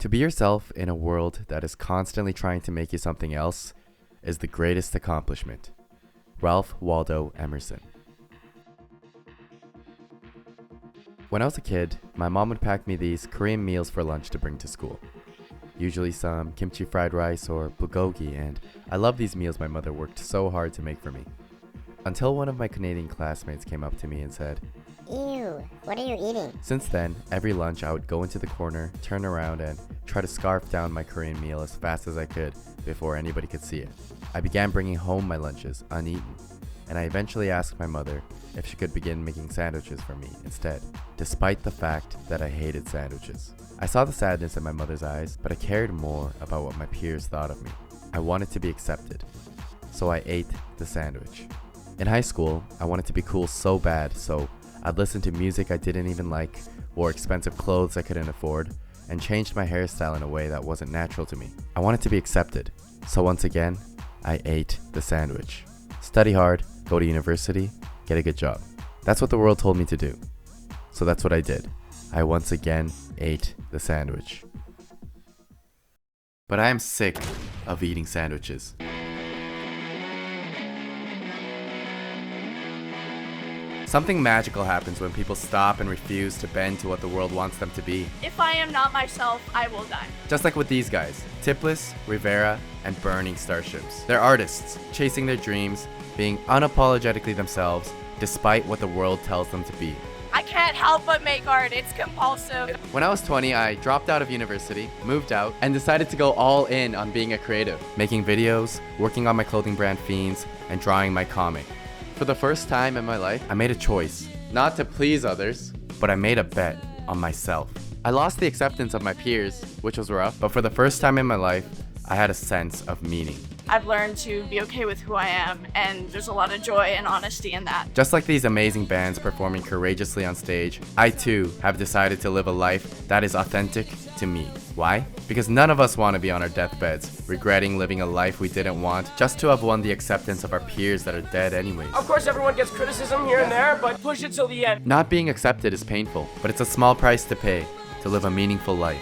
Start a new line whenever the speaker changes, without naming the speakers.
To be yourself in a world that is constantly trying to make you something else is the greatest accomplishment. Ralph Waldo Emerson. When I was a kid, my mom would pack me these Korean meals for lunch to bring to school. Usually some kimchi fried rice or bulgogi, and I love these meals my mother worked so hard to make for me. Until one of my Canadian classmates came up to me and said,
"Ew, what are you eating?"
Since then, every lunch I would go into the corner, turn around, and try to scarf down my Korean meal as fast as I could before anybody could see it. I began bringing home my lunches uneaten, and I eventually asked my mother if she could begin making sandwiches for me instead, despite the fact that I hated sandwiches. I saw the sadness in my mother's eyes, but I cared more about what my peers thought of me. I wanted to be accepted, so I ate the sandwich. In high school, I wanted to be cool so bad, so I'd listen to music I didn't even like, wore expensive clothes I couldn't afford, and changed my hairstyle in a way that wasn't natural to me. I wanted to be accepted, so once again, I ate the sandwich. Study hard, go to university, get a good job. That's what the world told me to do. So that's what I did. I once again ate the sandwich. But I am sick of eating sandwiches. Something magical happens when people stop and refuse to bend to what the world wants them to be.
If I am not myself, I will die.
Just like with these guys, Tipless, Rivera, and Burning Starships. They're artists, chasing their dreams, being unapologetically themselves, despite what the world tells them to be.
I can't help but make art, it's compulsive.
When I was 20, I dropped out of university, moved out, and decided to go all in on being a creative. Making videos, working on my clothing brand Fiends, and drawing my comic. For the first time in my life, I made a choice, not to please others, but I made a bet on myself. I lost the acceptance of my peers, which was rough, but for the first time in my life, I had a sense of meaning.
I've learned to be okay with who I am, and there's a lot of joy and honesty in that.
Just like these amazing bands performing courageously on stage, I too have decided to live a life that is authentic to me. Why? Because none of us want to be on our deathbeds, regretting living a life we didn't want, just to have won the acceptance of our peers that are dead anyways.
Of course, everyone gets criticism here and there, but push it till the end.
Not being accepted is painful, but it's a small price to pay to live a meaningful life.